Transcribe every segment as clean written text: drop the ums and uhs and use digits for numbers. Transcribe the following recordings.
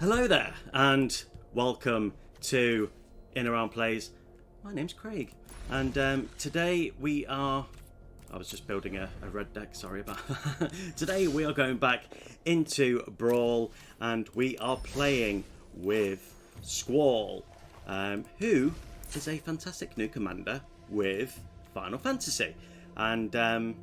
Hello there, and welcome to In Around Plays. My name's Craig, and today we are... I was just building a red deck, sorry about that. Today we are going back into Brawl, and we are playing with Squall, who is a fantastic new commander with Final Fantasy. And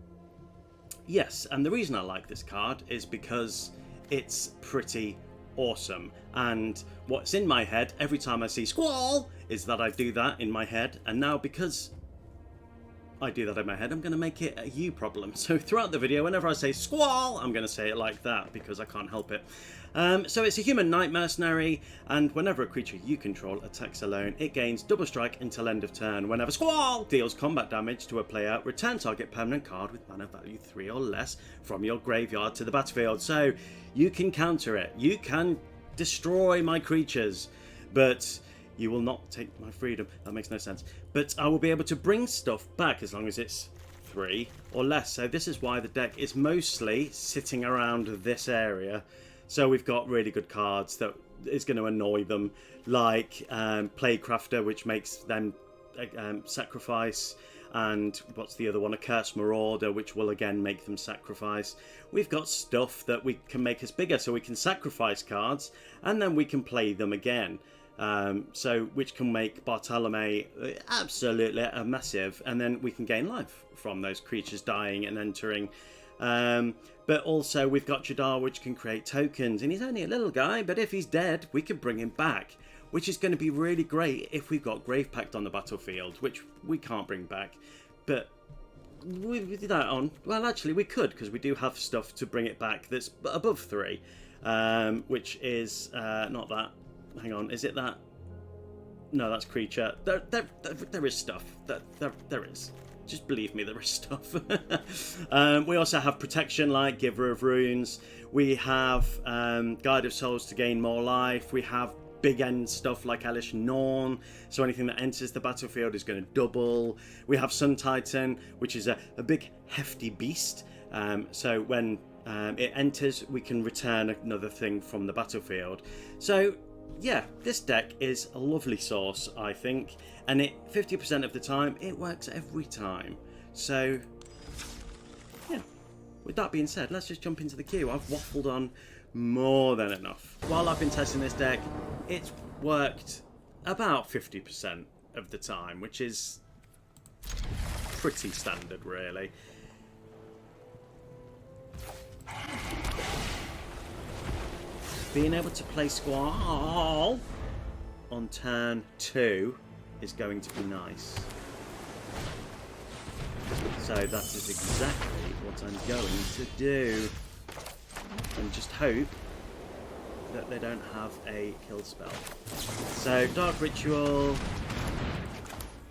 yes, and the reason I like this card is because it's pretty awesome, and what's in my head every time I see Squall is that I do that in my head, and now because I do that in my head, I'm going to make it a you problem. So throughout the video, whenever I say Squall, I'm going to say it like that because I can't help it. So it's a human knight mercenary, and whenever a creature you control attacks alone, it gains double strike until end of turn. Whenever Squall deals combat damage to a player, return target permanent card with mana value 3 or less from your graveyard to the battlefield. So you can counter it. You can destroy my creatures, but you will not take my freedom. That makes no sense. But I will be able to bring stuff back as long as it's 3 or less. So this is why the deck is mostly sitting around this area. So we've got really good cards that is going to annoy them, like Playcrafter, which makes them sacrifice, and what's the other one? A Curse Marauder, which will again make them sacrifice. We've got stuff that we can make us bigger, so we can sacrifice cards, and then we can play them again. So which can make Bartolome absolutely a massive, and then we can gain life from those creatures dying and entering. But also we've got Jadar, which can create tokens, and he's only a little guy, but if he's dead we can bring him back, which is going to be really great if we've got Grave Pact on the battlefield, which we can't bring back. But with that on, well, actually we could, because we do have stuff to bring it back that's above 3, which is not that. Hang on, is it that? No, that's creature. There is stuff. There is. Just believe me, there is stuff. We also have protection, like Giver of Runes. We have Guide of Souls to gain more life. We have big end stuff like Elish Norn, so anything that enters the battlefield is going to double. We have Sun Titan, which is a big hefty beast. So when it enters, we can return another thing from the battlefield. So yeah, this deck is a lovely sauce, I think, and it 50% of the time it works every time. So yeah, with that being said, let's just jump into the queue. I've waffled on more than enough. While I've been testing this deck, it's worked about 50% of the time, which is pretty standard, really. Being able to play Squall on turn 2 is going to be nice. So that is exactly what I'm going to do. And just hope that they don't have a kill spell. So Dark Ritual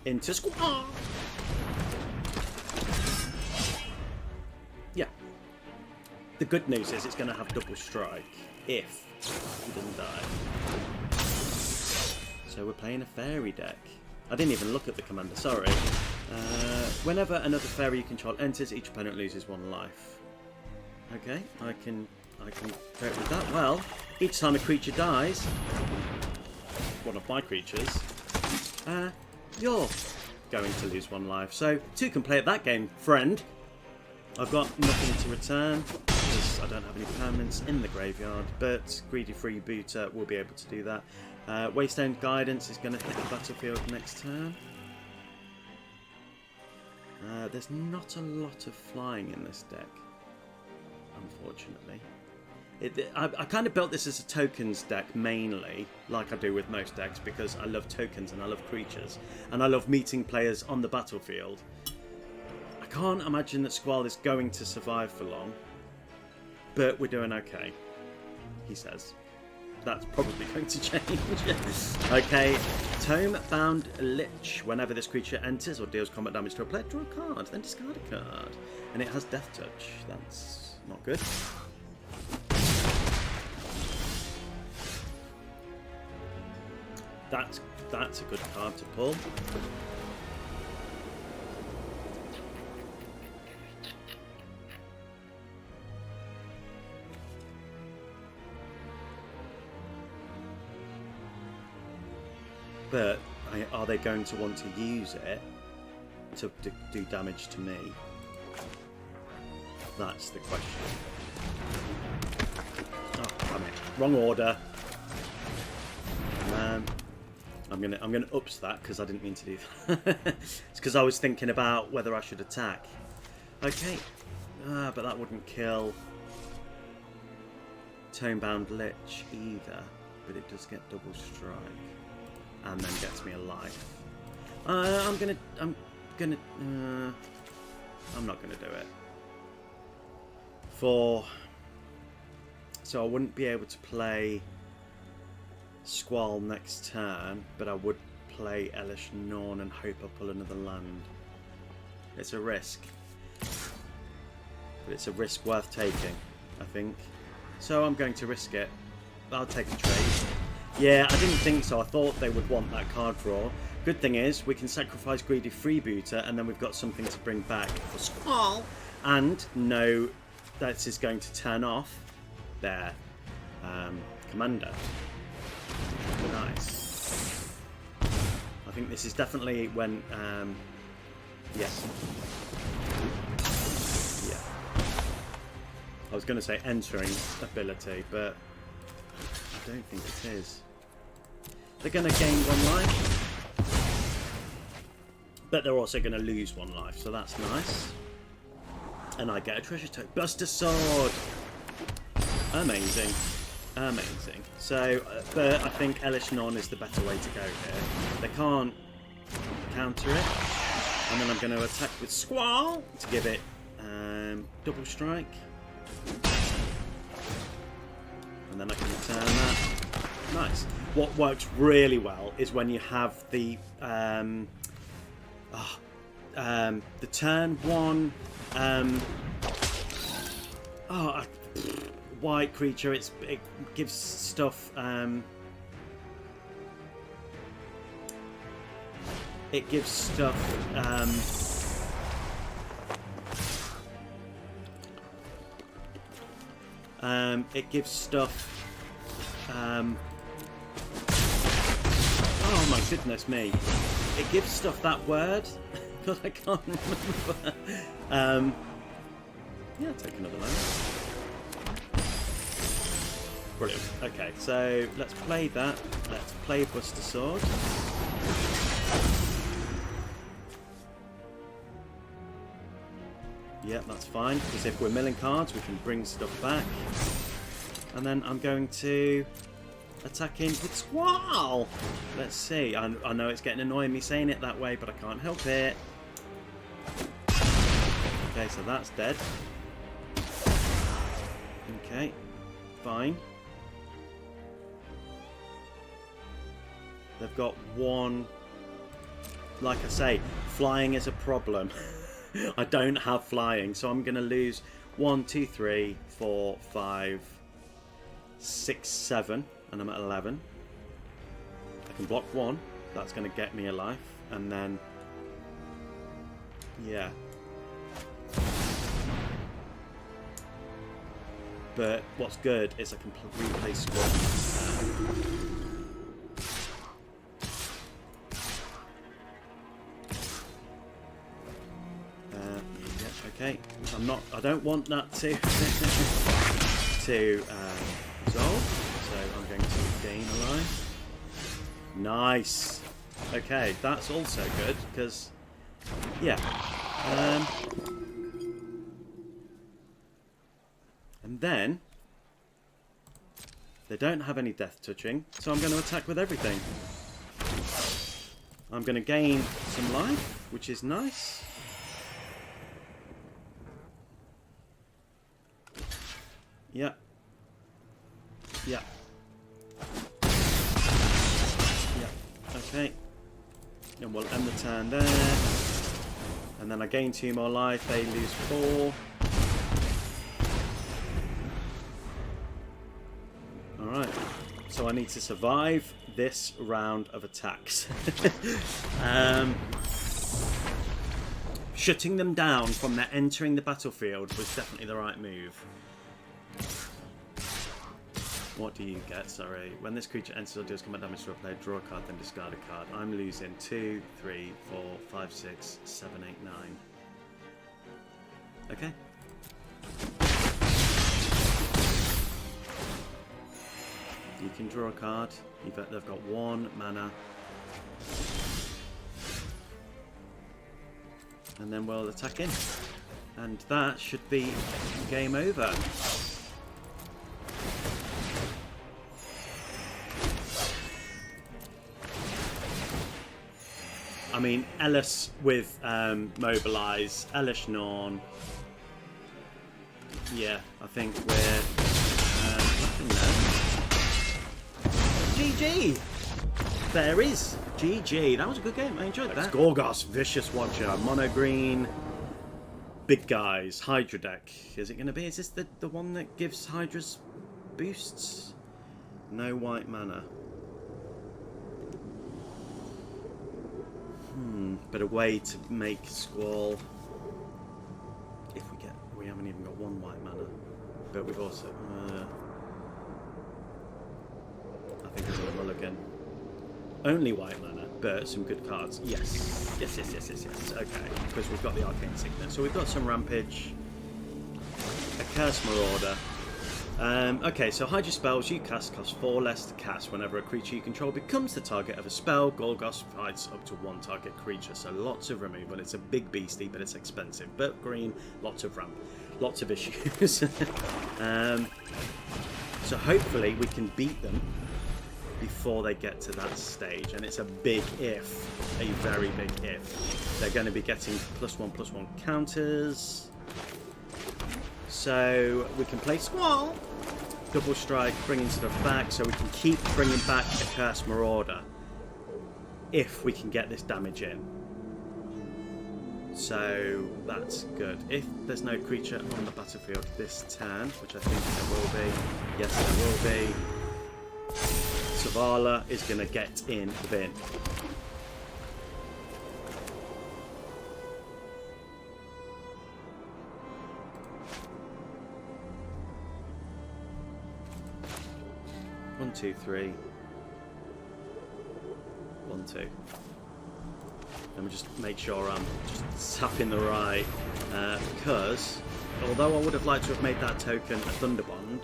into Squall. Yeah. The good news is it's going to have double strike if he doesn't die. So we're playing a fairy deck. I didn't even look at the commander, sorry. Whenever another fairy you control enters, each opponent loses 1 life. Okay, I can cope with that. Well, each time a creature dies, one of my creatures, you're going to lose 1 life. So 2 can play at that game, friend. I've got nothing to return because I don't have any permanents in the graveyard, but Greedy Freebooter will be able to do that. Wasteland Guidance is going to hit the battlefield next turn. There's not a lot of flying in this deck, unfortunately. I kind of built this as a tokens deck mainly, like I do with most decks, because I love tokens and I love creatures, and I love meeting players on the battlefield. I can't imagine that Squall is going to survive for long, but we're doing okay, he says. That's probably going to change. Okay, Tome-Bound Lich. Whenever this creature enters or deals combat damage to a player, draw a card, then discard a card. And it has Death Touch. That's not good. That's a good card to pull. But are they going to want to use it to do damage to me? That's the question. Oh, damn it! Wrong order. I'm gonna ups that because I didn't mean to do that. It's because I was thinking about whether I should attack. Okay, but that wouldn't kill Tonebound Lich either. But it does get double strike, and then gets me a life. I'm not gonna do it. So I wouldn't be able to play Squall next turn, but I would play Elish Norn and hope I pull another land. It's a risk, but it's a risk worth taking, I think. So I'm going to risk it. I'll take a trade. Yeah, I didn't think so. I thought they would want that card draw. Good thing is we can sacrifice Greedy Freebooter, and then we've got something to bring back for Squall, and know that is going to turn off their commander. Nice. I think this is definitely when yes. Yeah. I was going to say entering ability, but I don't think it is. They're going to gain 1 life, but they're also going to lose 1 life, so that's nice. And I get a treasure token. Buster Sword! Amazing. Amazing. So, but I think Elish Non is the better way to go here. They can't counter it. And then I'm going to attack with Squall to give it double strike. And then I can return that. Nice. What works really well is when you have the turn 1 white creature. It gives stuff. It gives stuff. It gives stuff. Oh my goodness me! It gives stuff that word, but I can't remember. Yeah, take another land. Brilliant. Okay, so let's play that. Let's play Buster Sword. Yep, that's fine, because if we're milling cards, we can bring stuff back. And then I'm going to attack in with Squall. Let's see. I know it's getting annoying me saying it that way, but I can't help it. Okay, so that's dead. Okay, fine. They've got 1. Like I say, flying is a problem. I don't have flying, so I'm going to lose 1, 2, 3, 4, 5, 6, 7, and I'm at 11. I can block 1. That's going to get me a life, and then yeah. But what's good is I can replay Squall. Okay, I don't want that to resolve, so I'm going to gain a life. Nice. Okay, that's also good because, yeah. And then they don't have any death touching, so I'm going to attack with everything. I'm going to gain some life, which is nice. Yeah. Yeah. Yeah. Okay. And we'll end the turn there. And then I gain 2 more life. They lose 4. Alright. So I need to survive this round of attacks. Shutting them down from their entering the battlefield was definitely the right move. What do you get? Sorry. When this creature enters or deals combat damage to a player, draw a card, then discard a card. I'm losing 2, 3, 4, 5, 6, 7, 8, 9. Okay. You can draw a card. They've got 1 mana. And then we'll attack in. And that should be game over. I mean, Ellis with Mobilize, Elish Norn. Yeah, I think we're GG! There is GG. That was a good game. I enjoyed that. Gorgos, Vicious Watcher, Mono Green. Big guys, Hydra deck. Is it going to be? Is this the one that gives Hydra's boosts? No white mana. But a way to make Squall. If we haven't even got 1 white mana. But we've also... I think there's a mulligan. Only white mana, but some good cards. Yes. Yes. Okay, because we've got the Arcane Signet. So we've got some Rampage. A Curse Marauder. Okay, so hide your spells you cast cost 4 less to cast. Whenever a creature you control becomes the target of a spell, Gorgos fights up to 1 target creature. So lots of removal. It's a big beastie, but it's expensive. But green, lots of ramp, lots of issues. So hopefully we can beat them before they get to that stage. And it's a big if, a very big if. They're going to be getting +1/+1 counters. So we can play Squall, double strike, bringing stuff back, so we can keep bringing back a Curse Marauder if we can get this damage in. So that's good. If there's no creature on the battlefield this turn, which I think there will be, yes there will be, Zavala is going to get in the bin. One, 2, 3. 1, 2. Let me just make sure I'm just tapping the right, because although I would have liked to have made that token a Thunderbond,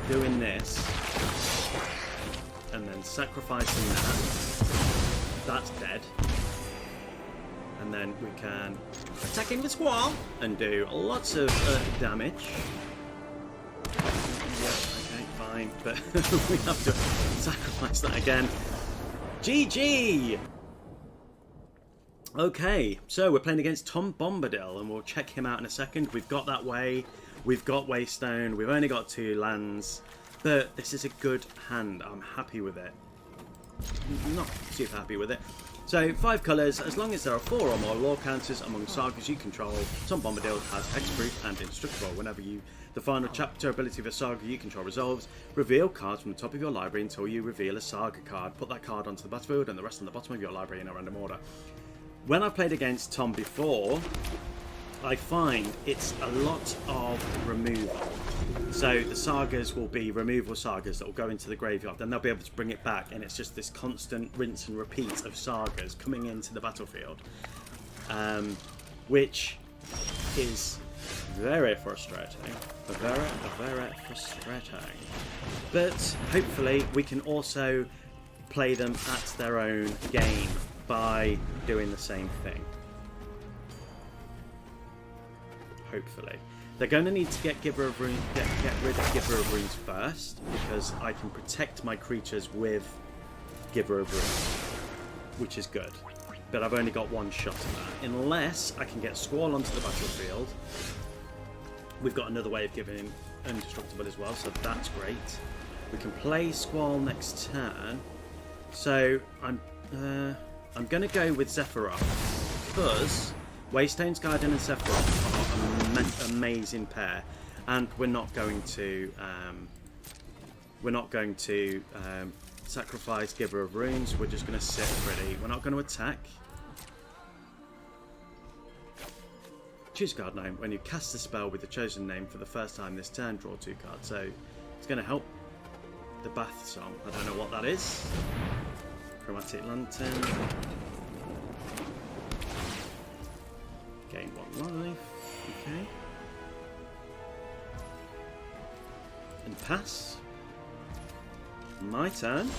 doing this and then sacrificing that's dead. And then we can attack in with Squall and do lots of damage. Okay, fine, but we have to sacrifice that again. GG! Okay, so we're playing against Tom Bombadil, and we'll check him out in a second. We've got that way, we've got Waystone, we've only got 2 lands, but this is a good hand. I'm happy with it. Not super happy with it. So, 5 colours, as long as there are 4 or more law counters among sagas you control, Tom Bombadil has hexproof and indestructible. Whenever the final chapter ability of a saga you control resolves, reveal cards from the top of your library until you reveal a saga card. Put that card onto the battlefield and the rest on the bottom of your library in a random order. When I've played against Tom before, I find it's a lot of removal. So the sagas will be removal sagas that will go into the graveyard, and they'll be able to bring it back, and it's just this constant rinse and repeat of sagas coming into the battlefield, which is very frustrating. Very frustrating. But hopefully we can also play them at their own game by doing the same thing. Hopefully. They're going to need to get Giver of Runes, get rid of Giver of Runes first, because I can protect my creatures with Giver of Runes, which is good. But I've only got 1 shot at that. Unless I can get Squall onto the battlefield. We've got another way of giving him indestructible as well, so that's great. We can play Squall next turn. So I'm going to go with Zephyroth, because Waystone's Guardian and Sephiroth are an amazing pair, and we're not going to sacrifice Giver of Runes. We're just going to sit pretty. We're not going to attack. Choose a card name. When you cast the spell with the chosen name for the first time this turn, draw 2 cards. So it's going to help the bath song. I don't know what that is. Chromatic Lantern. Gain 1 life. Okay. And pass. My turn.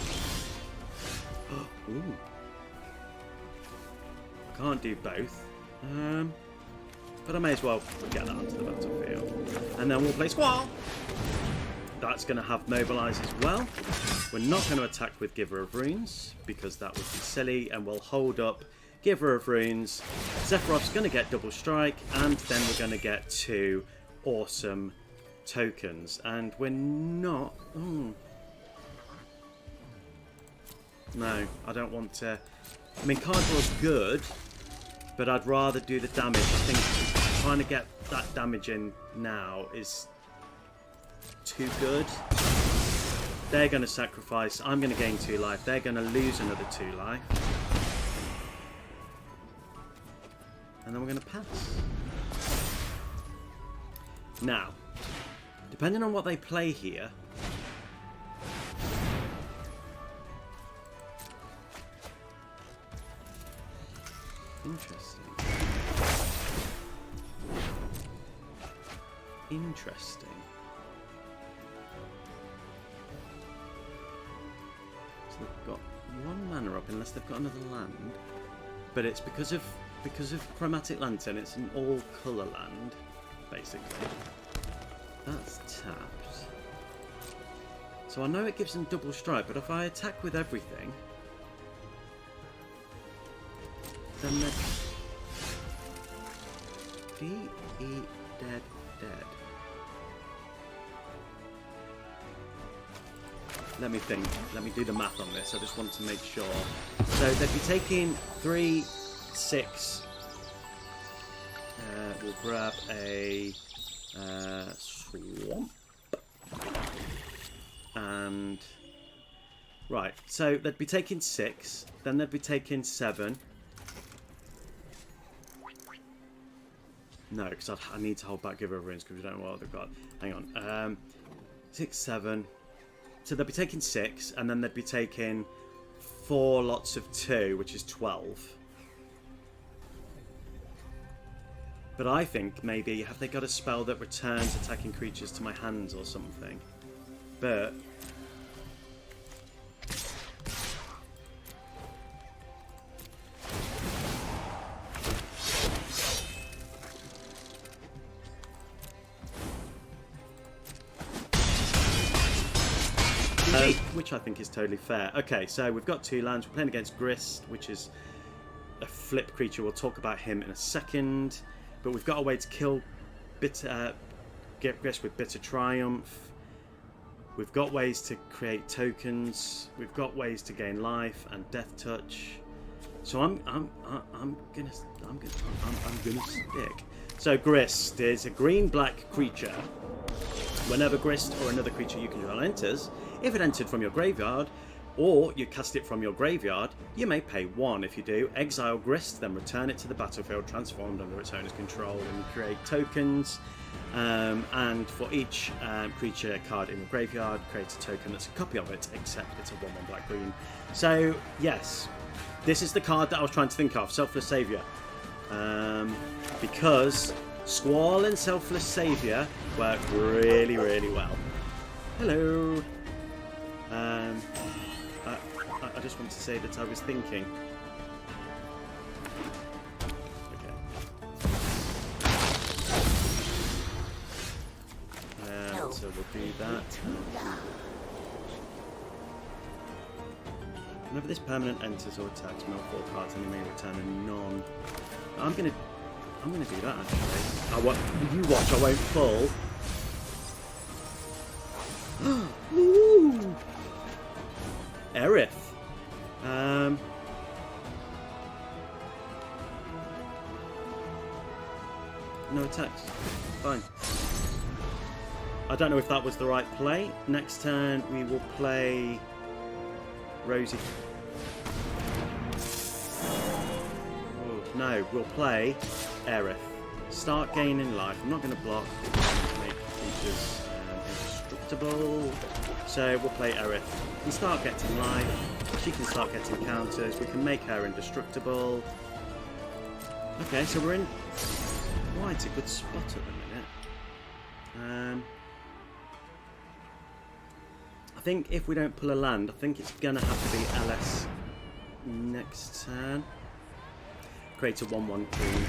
Ooh. Can't do both. But I may as well get that onto the battlefield. And then we'll play Squall. That's going to have Mobilise as well. We're not going to attack with Giver of Runes, because that would be silly. And we'll hold up Giver of Runes. Sephiroth's going to get double strike. And then we're going to get 2 awesome tokens. And we're not... No, I don't want to... I mean, card draw's good, but I'd rather do the damage. I think trying to get that damage in now is too good. They're going to sacrifice. I'm going to gain 2 life. They're going to lose another 2 life. And then we're going to pass. Now, depending on what they play here... Interesting. So they've got 1 mana up unless they've got another land. But it's because of Chromatic Lantern, it's an all colour land, basically. That's tapped. So I know it gives them double strike, but if I attack with everything, then they're dead. Let me think. Let me do the math on this. I just want to make sure. So they'd be taking 3, 6. We'll grab a swamp. And... Right, so they'd be taking 6. Then they'd be taking 7. No, because I need to hold back Giver of Runes because we don't know what they've got. Hang on. 6, 7. So they'd be taking 6, and then they'd be taking 4 lots of 2, which is 12. But I think maybe, have they got a spell that returns attacking creatures to my hands or something? But... which I think is totally fair. Okay, so we've got 2 lands. We're playing against Grist, which is a flip creature. We'll talk about him in a second. But we've got a way to kill get Grist with Bitter Triumph. We've got ways to create tokens. We've got ways to gain life and Death Touch. So I'm gonna stick. So Grist is a green-black creature. Whenever Grist or another creature you control enters, if it entered from your graveyard, or you cast it from your graveyard, you may pay 1. If you do, exile Grist, then return it to the battlefield transformed under its owner's control, and create tokens. And for each creature card in your graveyard, create a token that's a copy of it, except it's a 1/1 black-green. So, yes, this is the card that I was trying to think of, Selfless Saviour. Because Squall and Selfless Saviour work really, really well. Hello. I just want to say that I was thinking. Okay. So we'll do that. Whenever this permanent enters or attacks, mill 4 cards and you may return a non. I'm gonna do that actually. You watch, I won't pull. Ooh. Aerith. No attacks. Fine. I don't know if that was the right play. Next turn we will play Rosie. Oh, no, we'll play Aerith. start gaining life. I'm not going to block to make creatures indestructible. So we'll play Aerith. We can start getting life. She can start getting counters. We can make her indestructible. Okay, so we're in quite a good spot at the minute. I think if we don't pull a land, I think it's going to have to be LS next turn. Create a 1/1 queen.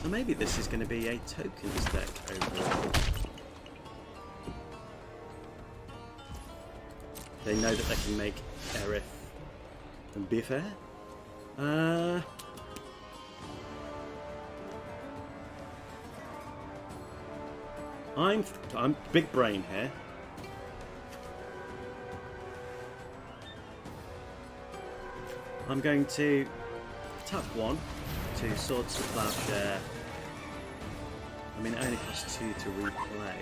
So maybe this is going to be a tokens deck overall. They know that they can make Aerith and be fair. I'm big brain here. I'm going to tap 1 to Swords to Plowshare. I mean, it only costs 2 to replay.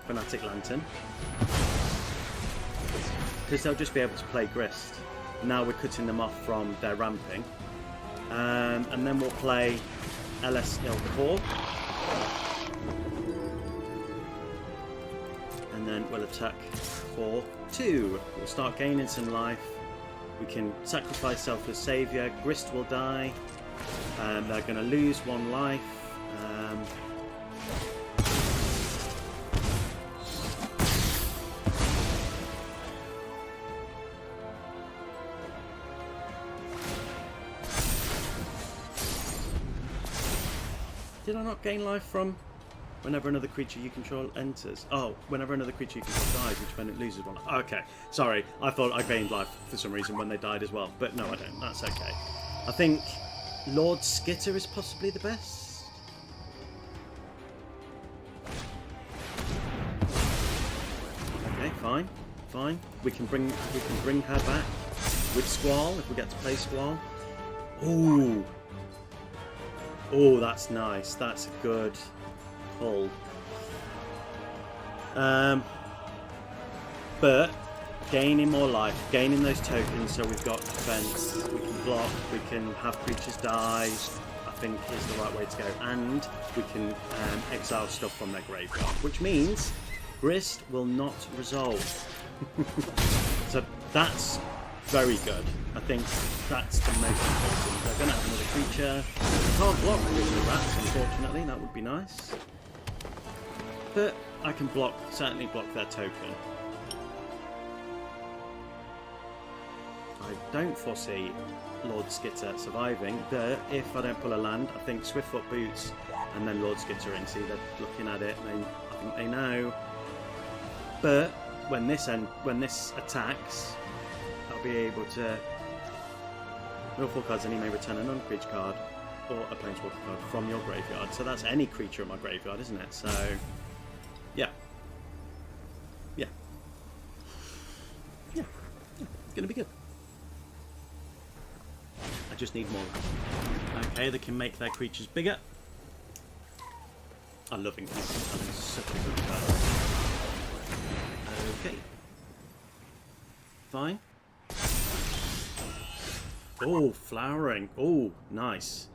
Fanatic Lantern. Because they'll just be able to play Grist. Now we're cutting them off from their ramping. And then we'll play LS Il-4. And then we'll attack for 2. We'll start gaining some life. We can sacrifice Selfless Saviour. Grist will die. They're going to lose 1 life. Did I not gain life from whenever another creature you control enters? Oh, whenever another creature you control dies, which when it loses 1. Okay, sorry. I thought I gained life for some reason when they died as well. But no, I don't. That's okay. I think Lord Skitter is possibly the best. Okay, fine. Fine. We can bring her back with Squall if we get to play Squall. Ooh. Oh, that's nice. That's a good pull. But gaining more life, gaining those tokens, so we've got defense, we can block, we can have creatures die, I think is the right way to go. And we can exile stuff from their graveyard, which means Grist will not resolve. So that's very good. I think that's the most important. They're going to have another creature. Can't block the rats, unfortunately. That would be nice. But I can block, certainly block their token. I don't foresee Lord Skitter surviving, but if I don't pull a land, I think Swiftfoot Boots and then Lord Skitter in. See, they're looking at it, and I think they know. But when this attacks, I'll be able to draw 4 cards, and you may return a non-creature card or a planeswalker card from your graveyard. So that's any creature in my graveyard, isn't it? So, yeah. Yeah. Yeah. It's going to be good. I just need more. Okay, they can make their creatures bigger. I love Increase. That is such a good card. Okay. Fine. Oh, flowering. Oh, nice.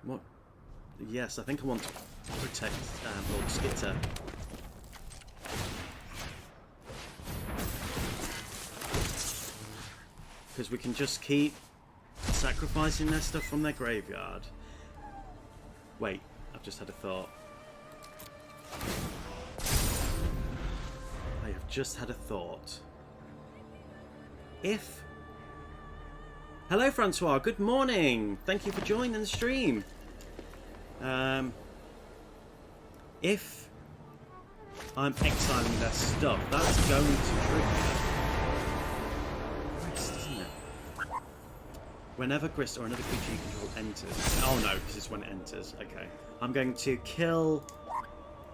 What? Yes, I think I want to protect Lord Skitter. Because we can just keep sacrificing their stuff from their graveyard. Wait, I've just had a thought. I have just had a thought. If... Hello, Francois. Good morning. Thank you for joining the stream. If I'm exiling their stuff, that's going to trigger Grist, isn't it? Whenever Grist or another creature you control enters. Oh no, because it's when it enters. Okay. I'm going to kill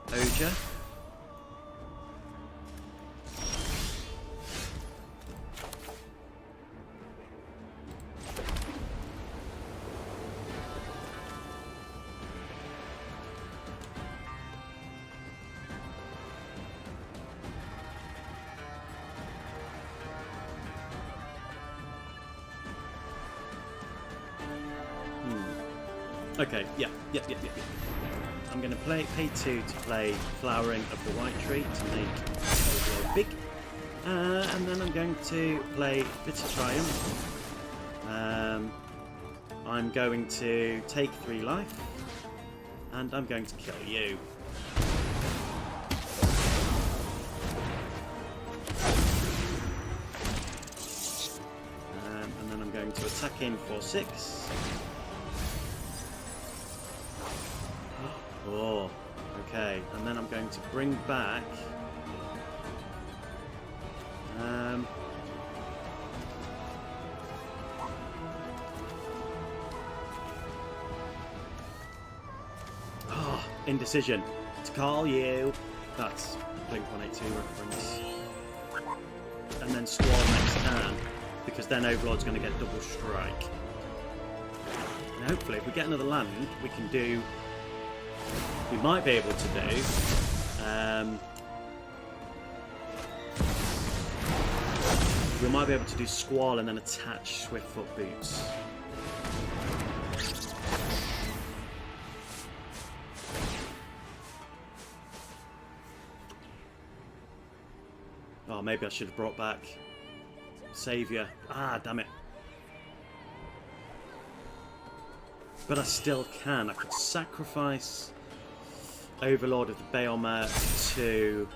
Oja. Okay, yeah. I'm going to pay 2 to play Flowering of the White Tree to make Overlord big. And then I'm going to play Bitter Triumph. I'm going to take 3 life. And I'm going to kill you. And then I'm going to attack him for 6. Oh, okay. And then I'm going to bring back... indecision. To call you. That's Blink 182 reference. And then Squall next turn, because then Overlord's going to get double strike. And hopefully, if we get another land, we can do. We might be able to do. We might be able to do Squall and then attach Swiftfoot Boots. Oh, maybe I should have brought back Saviour. Ah, damn it. But I still can. I could sacrifice Overlord of the Bauble to...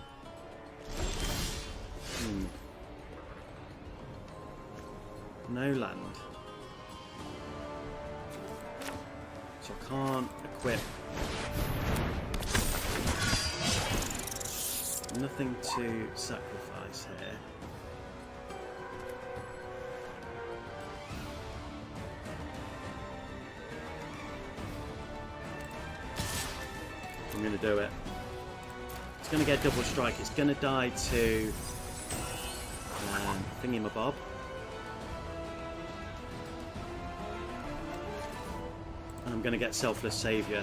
No land. So I can't equip. Nothing to sacrifice here. I'm going to do it. It's going to get double strike. It's going to die to Thingy-my-bob. And I'm going to get Selfless Saviour.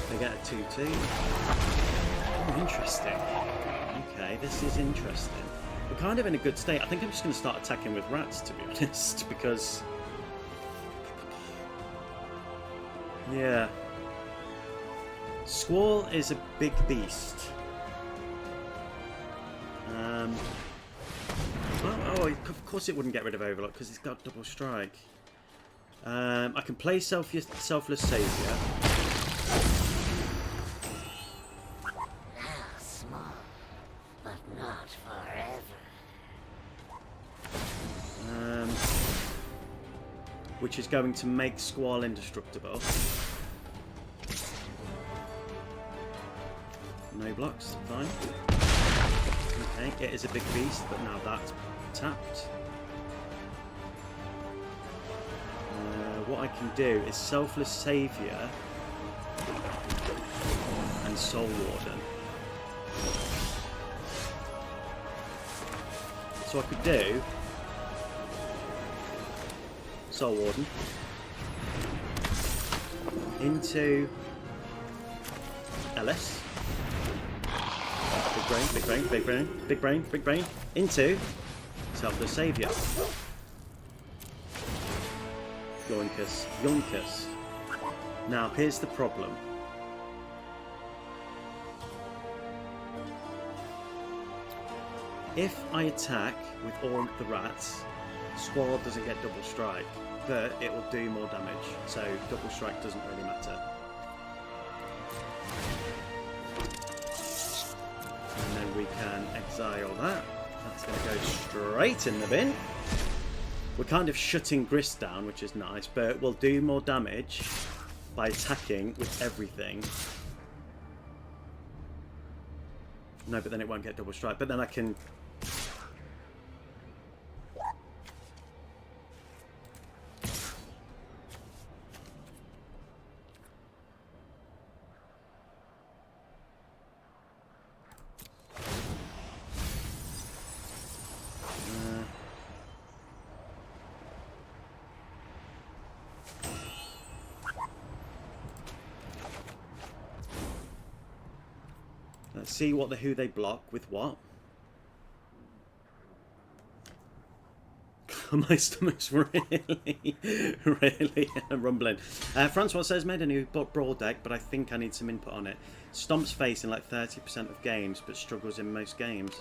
They get a 2-2. Oh, interesting. Okay, this is interesting. We're kind of in a good state. I think I'm just going to start attacking with rats, to be honest, because... Yeah. Squall is a big beast. Oh, of course it wouldn't get rid of Overlord, because it's got double strike. I can play Selfless Saviour. Small, but not forever. Which is going to make Squall indestructible. No blocks, fine. Okay, it is a big beast, but now that's tapped. What I can do is Selfless Saviour and Soul Warden. So I could do Soul Warden into Ellis. Big brain, big brain, big brain, big brain, big brain. Into Selfless Saviour. Yoinkus, yoinkus. Now here's the problem. If I attack with all the rats, Squall doesn't get double strike, but it will do more damage, so double strike doesn't really matter. And then we can exile that. That's going to go straight in the bin. We're kind of shutting Grist down, which is nice, but we'll do more damage by attacking with everything. No, but then it won't get double strike. But then I can... Let's see who they block with what. My stomach's really, really rumbling. Francois says, made a new Brawl deck, but I think I need some input on it. Stomps face in like 30% of games, but struggles in most games.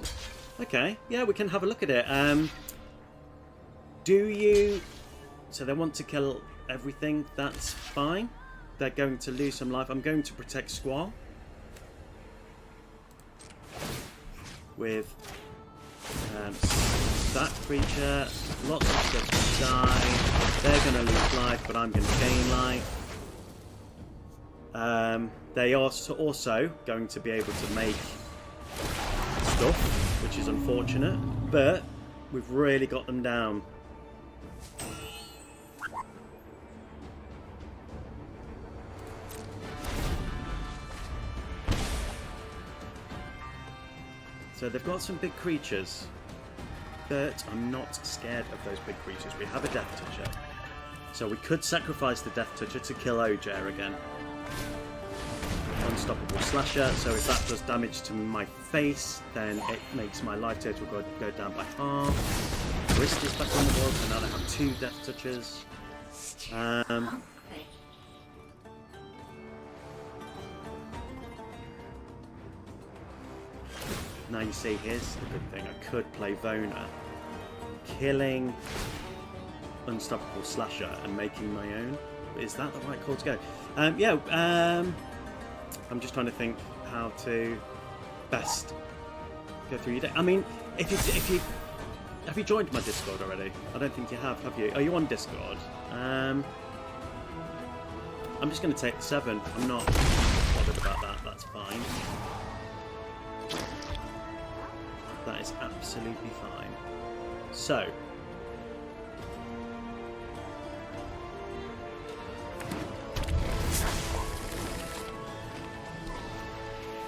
Okay, yeah, we can have a look at it. Do you... So they want to kill everything, that's fine. They're going to lose some life. I'm going to protect Squall. With that creature, lots of stuff to die. They're going to lose life, but I'm going to gain life. They are also going to be able to make stuff, which is unfortunate, but we've really got them down. So they've got some big creatures, but I'm not scared of those big creatures. We have a Death Toucher, so we could sacrifice the Death Toucher to kill Ojer again. Unstoppable Slasher, so if that does damage to my face, then it makes my life total go down by half. Wrist is back on the board, so now they have 2 Death Touchers. Now you see, here's the good thing. I could play Vona, killing Unstoppable Slasher and making my own. Is that the right call to go? I'm just trying to think how to best go through your deck. I mean, have you joined my Discord already? I don't think you have you? Are you on Discord? I'm just going to take 7. I'm not bothered about that. That's fine. That is absolutely fine. So,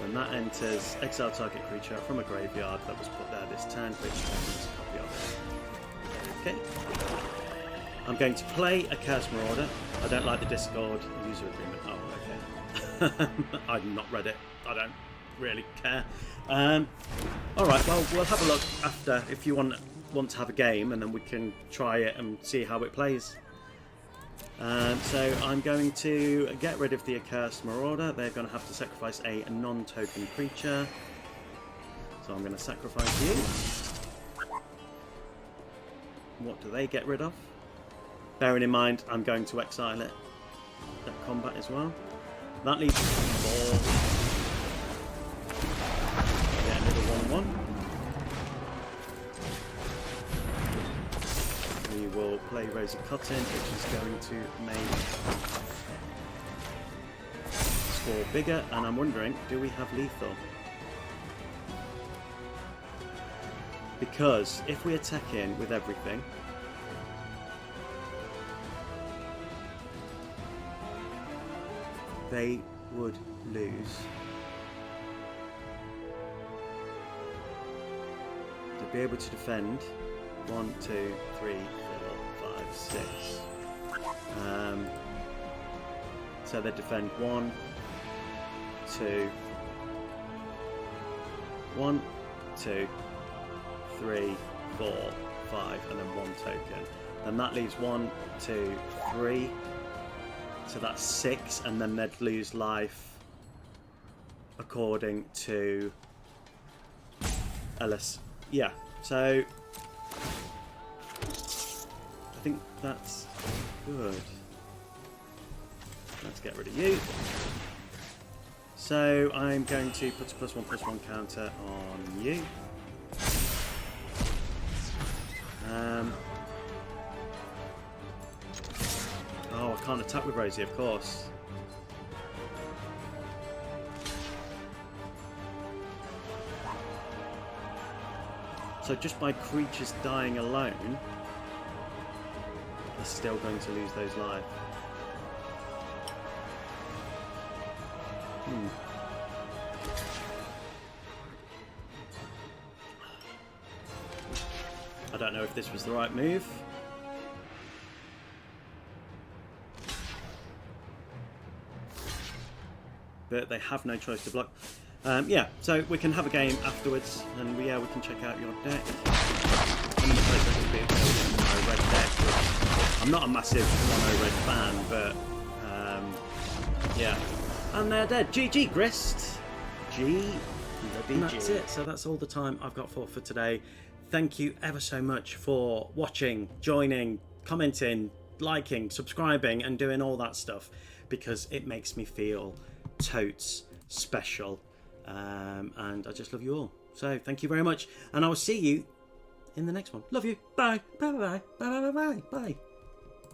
when that enters, exile target creature from a graveyard that was put there this turn, which turns a copy of it. Okay. I'm going to play a Curse Marauder. I don't like the Discord user agreement. Oh, okay. I've not read it. I don't really care. Alright, well, we'll have a look after if you want to have a game, and then we can try it and see how it plays. So I'm going to get rid of the Accursed Marauder. They're going to have to sacrifice a non-token creature. So I'm going to sacrifice you. What do they get rid of? Bearing in mind, I'm going to exile it at combat as well. That leaves 4. Get another 1/1. We will play Rosy Cotton, which is going to make Squall bigger, and I'm wondering, do we have lethal? Because if we attack in with everything, they would lose. To be able to defend 1, 2, 3, 4, 5, 6. So they defend 1, 2, 1, 2, 3, 4, 5, and then 1 token. Then that leaves 1, 2, 3. So that's 6, and then they'd lose life according to Ellis. Yeah, so I think that's good. Let's get rid of you. So I'm going to put a +1/+1 counter on you. Oh, I can't attack with Rosie, of course. So just by creatures dying alone, they're still going to lose those lives. I don't know if this was the right move. But they have no choice to block. Yeah, so we can have a game afterwards, and we can check out your deck. I'm going to play my red deck. I'm not a massive mono red fan, but yeah. And they're dead. GG, Grist. And that's it. So that's all the time I've got for today. Thank you ever so much for watching, joining, commenting, liking, subscribing, and doing all that stuff, because it makes me feel totes special. And I just love you all. So thank you very much, and I will see you in the next one. Love you. Bye. Bye. Bye. Bye. Bye. Bye. Bye. Bye.